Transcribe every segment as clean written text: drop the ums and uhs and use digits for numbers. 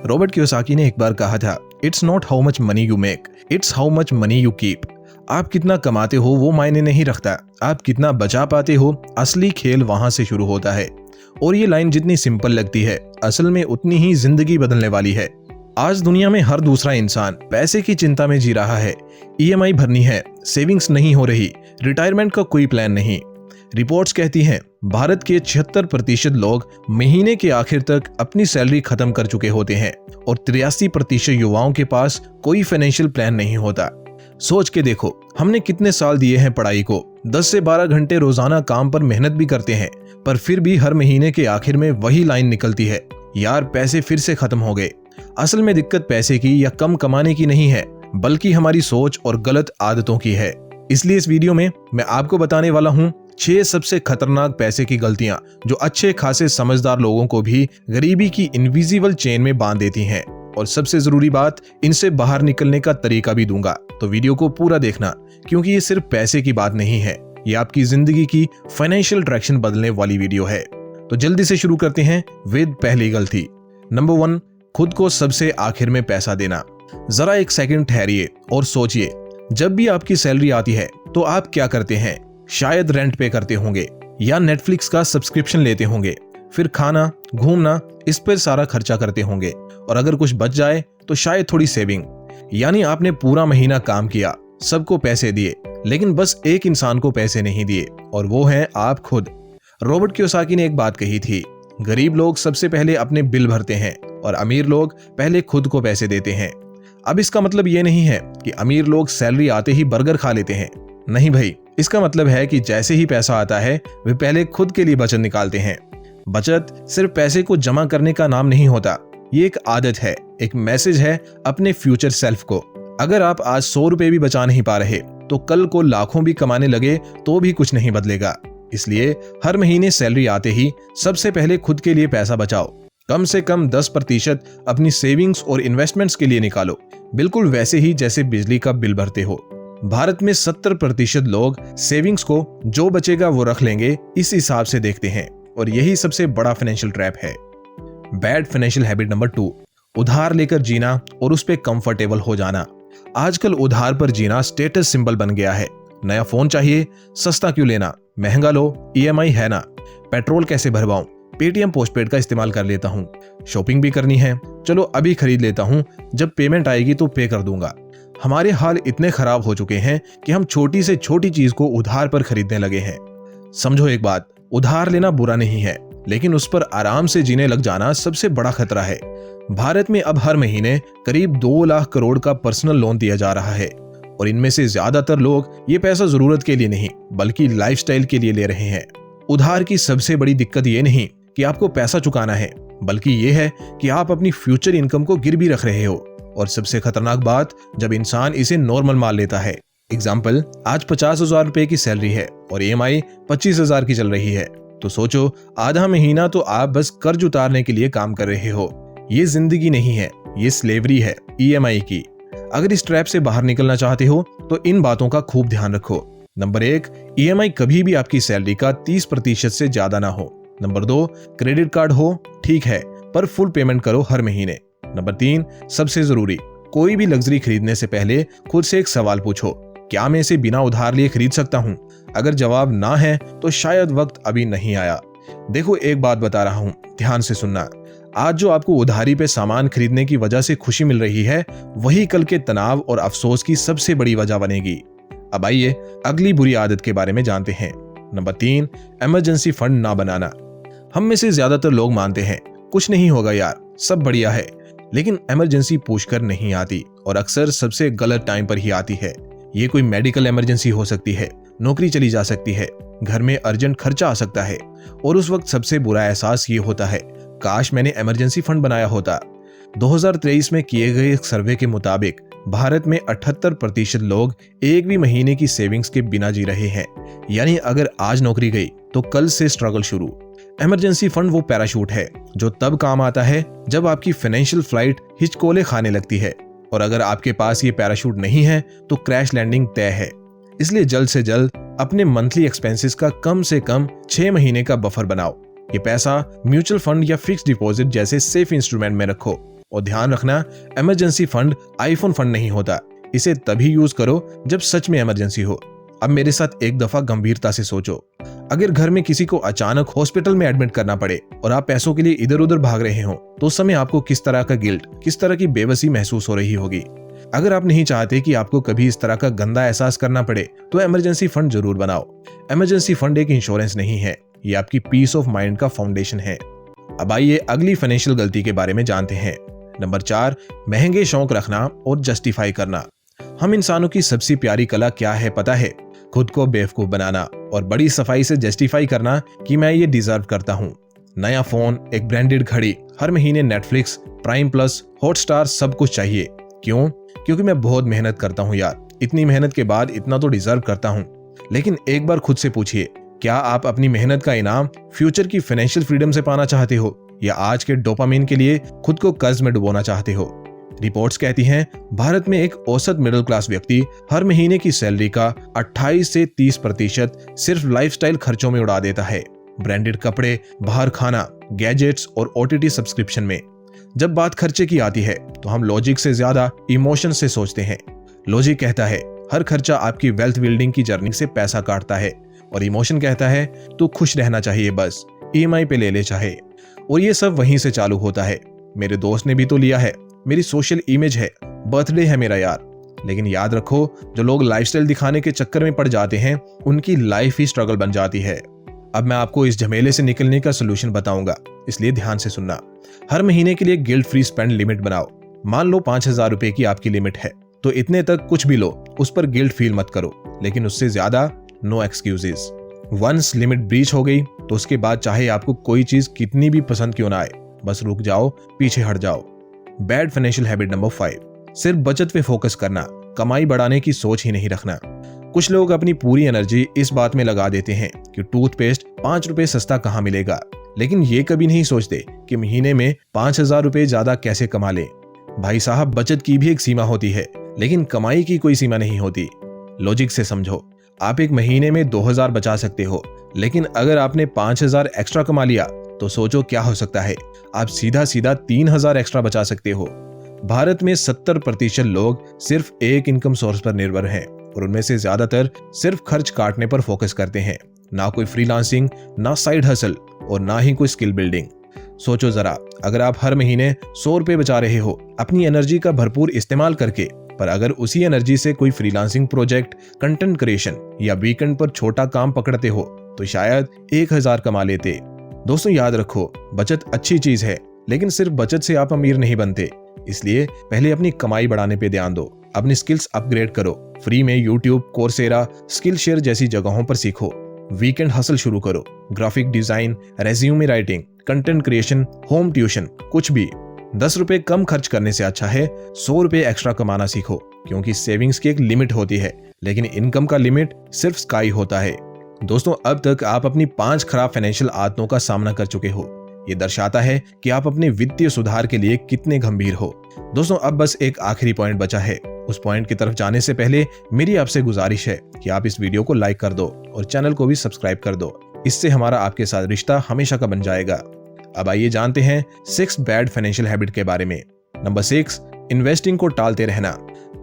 Robert Kiyosaki ने एक बार कहा था, it's not how much money you make, it's how much money you keep. आप कितना कमाते हो वो मायने नहीं रखता, आप कितना बचा पाते हो, असली खेल वहां से शुरू होता है। और ये लाइन जितनी सिंपल लगती है, असल में उतनी ही जिंदगी बदलने वाली है। आज दुनिया में हर दूसरा इंसान पैसे की चिंता में जी रहा है। ईएमआई भरनी है, सेविंग्स नहीं हो रही, रिटायरमेंट का कोई प्लान नहीं। रिपोर्ट्स कहती हैं भारत के 76% लोग महीने के आखिर तक अपनी सैलरी खत्म कर चुके होते हैं और 83% युवाओं के पास कोई फाइनेंशियल प्लान नहीं होता। सोच के देखो, हमने कितने साल दिए हैं पढ़ाई को, 10 से 12 घंटे रोजाना काम पर मेहनत भी करते हैं, पर फिर भी हर महीने के आखिर में वही लाइन निकलती है, यार पैसे फिर से खत्म हो गए। असल में दिक्कत पैसे की या कम कमाने की नहीं है, बल्कि हमारी सोच और गलत आदतों की है। इसलिए इस वीडियो में मैं आपको बताने वाला हूँ 6 सबसे खतरनाक पैसे की गलतियां जो अच्छे खासे समझदार लोगों को भी गरीबी की इनविजिबल चेन में बांध देती हैं। और सबसे जरूरी बात, इनसे बाहर निकलने का तरीका भी दूंगा, तो वीडियो को पूरा देखना, क्योंकि ये सिर्फ पैसे की बात नहीं है, ये आपकी जिंदगी की फाइनेंशियल डायरेक्शन बदलने वाली वीडियो है। तो जल्दी से शुरू करते हैं विद पहली गलती। नंबर 1, खुद को सबसे आखिर में पैसा देना। जरा एक सेकंड ठहरिए और सोचिए, जब भी आपकी सैलरी आती है तो आप क्या करते हैं? शायद रेंट पे करते होंगे या नेटफ्लिक्स का सब्सक्रिप्शन लेते होंगे, फिर खाना, घूमना, इस पर सारा खर्चा करते होंगे, और अगर कुछ बच जाए तो शायद थोड़ी सेविंग। यानी आपने पूरा महीना काम किया, सबको पैसे दिए, लेकिन बस एक इंसान को पैसे नहीं दिए, और वो है आप खुद। रॉबर्ट कियोसाकी ने एक बात कही थी, गरीब लोग सबसे पहले अपने बिल भरते हैं और अमीर लोग पहले खुद को पैसे देते हैं। अब इसका मतलब ये नहीं है कि अमीर लोग सैलरी आते ही बर्गर खा लेते हैं, नहीं भाई। इसका मतलब है कि जैसे ही पैसा आता है वे पहले खुद के लिए बचत निकालते हैं। बचत सिर्फ पैसे को जमा करने का नाम नहीं होता, ये एक आदत है, एक मैसेज है अपने फ्यूचर सेल्फ को। अगर आप आज 100 रुपए भी बचा नहीं पा रहे तो कल को लाखों भी कमाने लगे तो भी कुछ नहीं बदलेगा। इसलिए हर महीने सैलरी आते ही सबसे पहले खुद के लिए पैसा बचाओ। कम से कम 10% अपनी सेविंग्स और इन्वेस्टमेंट्स के लिए निकालो, बिल्कुल वैसे ही जैसे बिजली का बिल भरते हो। भारत में 70% लोग सेविंग्स को जो बचेगा वो रख लेंगे इस हिसाब से देखते हैं, और यही सबसे बड़ा फाइनेंशियल ट्रैप है। बैड फाइनेंशियल हैबिट नंबर 2, उधार लेकर जीना और उस पे कंफर्टेबल हो जाना। आजकल उधार पर जीना स्टेटस सिंबल बन गया है। नया फोन चाहिए, सस्ता क्यों लेना, महंगा लो, ईएमआई है ना, पेट्रोल कैसे भरवाऊं, पेटीएम पोस्टपेड का इस्तेमाल कर लेता हूं, शॉपिंग भी करनी है, चलो अभी खरीद लेता हूं, जब पेमेंट आएगी तो पे कर दूंगा। हमारे हाल इतने खराब हो चुके हैं कि हम छोटी से छोटी चीज को उधार पर खरीदने लगे हैं। समझो एक बात, उधार लेना बुरा नहीं है, लेकिन उस पर आराम से जीने लग जाना सबसे बड़ा खतरा है। भारत में अब हर महीने करीब 2 लाख करोड़ का पर्सनल लोन दिया जा रहा है, और इनमें से ज्यादातर लोग ये पैसा जरूरत के लिए नहीं बल्कि लाइफस्टाइल के लिए ले रहे हैं। उधार की सबसे बड़ी दिक्कत ये नहीं कि आपको पैसा चुकाना है, बल्कि ये है कि आप अपनी फ्यूचर इनकम को गिरवी रख रहे हो। और सबसे खतरनाक बात, जब इंसान इसे नॉर्मल मान लेता है। एग्जाम्पल, आज 50,000 रुपए की सैलरी है और ईएमआई 25,000 की चल रही है, तो सोचो आधा महीना तो आप बस कर्ज उतारने के लिए काम कर रहे हो। ये जिंदगी नहीं है, ये स्लेवरी है ईएमआई की। अगर इस ट्रैप से बाहर निकलना चाहते हो तो इन बातों का खूब ध्यान रखो। नंबर 1, ईएमआई कभी भी आपकी सैलरी का 30% से ज्यादा ना हो। नंबर 2, क्रेडिट कार्ड हो ठीक है, पर फुल पेमेंट करो हर महीने। नंबर 3, सबसे जरूरी, कोई भी लग्जरी खरीदने से पहले खुद से एक सवाल पूछो, क्या मैं इसे बिना उधार लिए खरीद सकता हूँ? अगर जवाब ना है तो शायद वक्त अभी नहीं आया। देखो एक बात बता रहा हूँ, ध्यान से सुनना। आज जो आपको उधारी पे सामान खरीदने की वजह से खुशी मिल रही है, वही कल के तनाव और अफसोस की सबसे बड़ी वजह बनेगी। अब आइए अगली बुरी आदत के बारे में जानते हैं। नंबर 3, इमरजेंसी फंड ना बनाना। हम में से ज्यादातर लोग मानते हैं कुछ नहीं होगा यार, सब बढ़िया है, लेकिन इमरजेंसी पूछकर नहीं आती, और अक्सर सबसे गलत टाइम पर ही आती है। ये कोई मेडिकल इमरजेंसी हो सकती है, नौकरी चली जा सकती है, घर में अर्जेंट खर्चा आ सकता है, और उस वक्त सबसे बुरा एहसास ये होता है, काश मैंने इमरजेंसी फंड बनाया होता। 2023 में किए गए एक सर्वे के मुताबिक भारत में 78% लोग एक भी महीने की सेविंग्स के बिना जी रहे हैं। यानी अगर आज नौकरी गई तो कल से स्ट्रगल शुरू। इमरजेंसी फंड वो पैराशूट है जो तब काम आता है जब आपकी फाइनेंशियल फ्लाइट हिचकोले खाने लगती है, और अगर आपके पास ये पैराशूट नहीं है तो क्रैश लैंडिंग तय है। इसलिए जल्द से जल्द अपने मंथली एक्सपेंसेस का कम से कम 6 महीने का बफर बनाओ। ये पैसा म्यूचुअल फंड या फिक्स डिपॉजिट जैसे सेफ इंस्ट्रूमेंट में रखो। और ध्यान रखना, इमरजेंसी फंड आईफोन फंड नहीं होता। इसे तभी यूज करो जब सच में इमरजेंसी हो। अब मेरे साथ एक दफा गंभीरता से सोचो, अगर घर में किसी को अचानक हॉस्पिटल में एडमिट करना पड़े और आप पैसों के लिए इधर उधर भाग रहे हो, तो उस समय आपको किस तरह का गिल्ट, किस तरह की बेबसी महसूस हो रही होगी। अगर आप नहीं चाहते कि आपको कभी इस तरह का गंदा एहसास करना पड़े, तो इमरजेंसी फंड जरूर बनाओ। इमरजेंसी फंड एक इंश्योरेंस नहीं है, ये आपकी पीस ऑफ माइंड का फाउंडेशन है। अब आइए अगली फाइनेंशियल गलती के बारे में जानते हैं। नंबर 4, महंगे शौक रखना और जस्टिफाई करना। हम इंसानों की सबसे प्यारी कला क्या है पता है? खुद को बेवकूफ बनाना और बड़ी सफाई से जस्टिफाई करना कि मैं ये डिजर्व करता हूँ। नया फोन, एक ब्रांडेड घड़ी, हर महीने नेटफ्लिक्स, प्राइम प्लस, हॉटस्टार, सब कुछ चाहिए। क्यों? क्योंकि मैं बहुत मेहनत करता हूँ यार, इतनी मेहनत के बाद इतना तो डिजर्व करता हूँ। लेकिन एक बार खुद से पूछिए, क्या आप अपनी मेहनत का इनाम फ्यूचर की फाइनेंशियल फ्रीडम से पाना चाहते हो, या आज के डोपामिन के लिए खुद को कर्ज में डुबोना चाहते हो? रिपोर्ट्स कहती हैं भारत में एक औसत मिडिल क्लास व्यक्ति हर महीने की सैलरी का 28 से 30% सिर्फ लाइफस्टाइल खर्चों में उड़ा देता है। ब्रांडेड कपड़े, बाहर खाना, गैजेट्स और OTT सब्सक्रिप्शन में। जब बात खर्चे की आती है तो हम लॉजिक से ज्यादा इमोशन से सोचते हैं। लॉजिक कहता है हर खर्चा आपकी वेल्थ बिल्डिंग की जर्नी से पैसा काटता है, और इमोशन कहता है तो खुश रहना चाहिए, बस EMI पे ले ले चाहे। और ये सब वहीं से चालू होता है। मेरे दोस्त ने भी तो लिया है, मेरी सोशल इमेज है, बर्थडे है मेरा यार। लेकिन याद रखो, जो लोग लाइफस्टाइल दिखाने के चक्कर में पड़ जाते हैं, उनकी लाइफ ही स्ट्रगल बन जाती है। अब मैं आपको इस झमेले से निकलने का सोल्यूशन बताऊंगा, इसलिए ध्यान से सुनना। हर महीने के लिए गिल्ट फ्री स्पेंड लिमिट बनाओ। मान लो 5,000 रुपए की आपकी लिमिट है, तो इतने तक कुछ भी लो, उस पर गिल्ट फील मत करो, लेकिन उससे ज्यादा no excuses. Once limit breach हो गई तो उसके बाद चाहे आपको कोई चीज कितनी भी पसंद क्यों ना आए, बस रुक जाओ, पीछे हट जाओ। बैड फाइनेंशियल हैबिट नंबर 5, सिर्फ बचत पे फोकस करना, कमाई बढ़ाने की सोच ही नहीं रखना। कुछ लोग अपनी पूरी एनर्जी इस बात में लगा देते हैं कि टूथपेस्ट 5 रुपए सस्ता कहाँ मिलेगा, लेकिन ये कभी नहीं सोचते कि महीने में 5,000 रुपए ज्यादा कैसे कमा ले। भाई साहब, बचत की भी एक सीमा होती है, लेकिन कमाई की कोई सीमा नहीं होती। लॉजिक से समझो, आप एक महीने में 2,000 बचा सकते हो, लेकिन अगर आपने 5,000 एक्स्ट्रा कमा लिया तो सोचो क्या हो सकता है, आप सीधा सीधा 3,000 एक्स्ट्रा बचा सकते हो। भारत में 70% लोग सिर्फ एक इनकम सोर्स पर निर्भर हैं, और उनमें से ज्यादातर सिर्फ खर्च काटने पर फोकस करते हैं। ना कोई फ्रीलांसिंग, ना साइड हसल, और ना ही कोई स्किल बिल्डिंग। सोचो जरा, अगर आप हर महीने 100 रुपए बचा रहे हो अपनी एनर्जी का भरपूर इस्तेमाल करके, पर अगर उसी एनर्जी से कोई फ्रीलांसिंग प्रोजेक्ट, कंटेंट क्रिएशन या वीकेंड पर छोटा काम पकड़ते हो, तो शायद 1,000 कमा लेते। दोस्तों याद रखो, बचत अच्छी चीज है, लेकिन सिर्फ बचत से आप अमीर नहीं बनते। इसलिए पहले अपनी कमाई बढ़ाने पे ध्यान दो, अपनी स्किल्स अपग्रेड करो। फ्री में यूट्यूब, कोर्सेरा, स्किल शेयर जैसी जगहों पर सीखो। वीकेंड हसल शुरू करो, graphic design, resume writing, content creation, home tuition, कुछ भी। 10 रुपए कम खर्च करने से अच्छा है 100 रुपए एक्स्ट्रा कमाना सीखो, क्योंकि सेविंग्स की एक लिमिट होती है, लेकिन इनकम का लिमिट सिर्फ स्काई होता है। दोस्तों, अब तक आप अपनी 5 खराब फाइनेंशियल आदतों का सामना कर चुके हो। ये दर्शाता है कि आप अपने वित्तीय सुधार के लिए कितने गंभीर हो। दोस्तों, अब बस एक आखिरी पॉइंट बचा है। उस पॉइंट की तरफ जाने से पहले मेरी आपसे गुजारिश है कि आप इस वीडियो को लाइक कर दो और चैनल को भी सब्सक्राइब कर दो। इससे हमारा आपके साथ रिश्ता हमेशा का बन जाएगा। अब आइए जानते हैं 6 बैड फाइनेंशियल हैबिट के बारे में। नंबर 6, इन्वेस्टिंग को टालते रहना।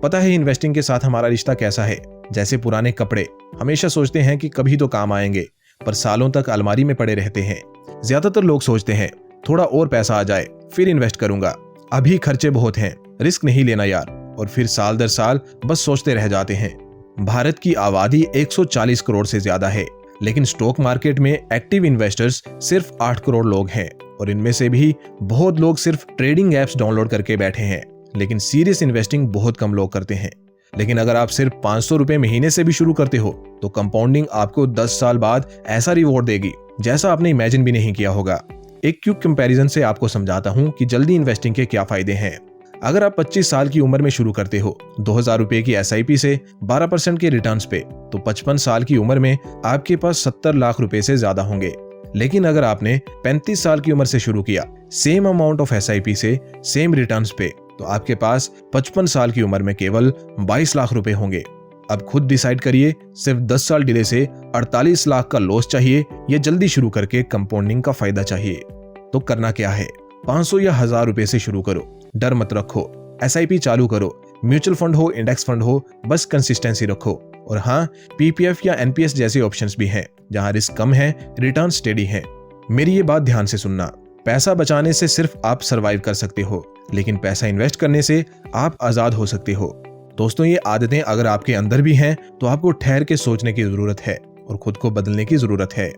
पता है इन्वेस्टिंग के साथ हमारा रिश्ता कैसा है? जैसे पुराने कपड़े, हमेशा सोचते हैं कि कभी तो काम आएंगे, पर सालों तक अलमारी में पड़े रहते हैं। ज्यादातर लोग सोचते हैं थोड़ा और पैसा आ जाए फिर इन्वेस्ट करूंगा, अभी खर्चे बहुत हैं, रिस्क नहीं लेना यार, और फिर साल दर साल बस सोचते रह जाते हैं। भारत की आबादी 140 करोड़ से ज्यादा है, लेकिन स्टॉक मार्केट में एक्टिव इन्वेस्टर्स सिर्फ 8 करोड़ लोग हैं, और इनमें से भी बहुत लोग सिर्फ ट्रेडिंग एप्स डाउनलोड करके बैठे हैं, लेकिन सीरियस इन्वेस्टिंग बहुत कम लोग करते हैं। लेकिन अगर आप सिर्फ 500 रुपए महीने से भी शुरू करते हो, तो कंपाउंडिंग आपको 10 साल बाद ऐसा रिवॉर्ड देगी जैसा आपने इमेजिन भी नहीं किया होगा। एक क्विक कंपैरिजन से आपको समझाता हूं कि जल्दी इन्वेस्टिंग के क्या फायदे हैं। अगर आप 25 साल की उम्र में शुरू करते हो 2,000 रुपए की SIP से 12% के रिटर्न्स पे, तो 55 साल की उम्र में आपके पास 70 लाख रुपए से ज्यादा होंगे। लेकिन अगर आपने 35 साल की उम्र से शुरू किया सेम अमाउंट ऑफ SIP से सेम रिटर्न्स पे, तो आपके पास 55 साल की उम्र में केवल 22 लाख रुपए होंगे। अब खुद डिसाइड करिए, सिर्फ 10 साल डिले से 48 लाख का लॉस चाहिए या जल्दी शुरू करके कंपाउंडिंग का फायदा चाहिए? तो करना क्या है, 500 या 1,000 रुपए से शुरू करो, डर मत रखो, SIP चालू करो, म्यूचुअल फंड हो, इंडेक्स फंड हो, बस कंसिस्टेंसी रखो। और हाँ, PPF या NPS जैसे ऑप्शंस भी हैं जहां रिस्क कम है, रिटर्न स्टेडी है। मेरी ये बात ध्यान से सुनना, पैसा बचाने से सिर्फ आप सरवाइव कर सकते हो, लेकिन पैसा इन्वेस्ट करने से आप आजाद हो सकते हो। दोस्तों, ये आदतें अगर आपके अंदर भी हैं तो आपको ठहर के सोचने की जरूरत है और खुद को बदलने की जरूरत है।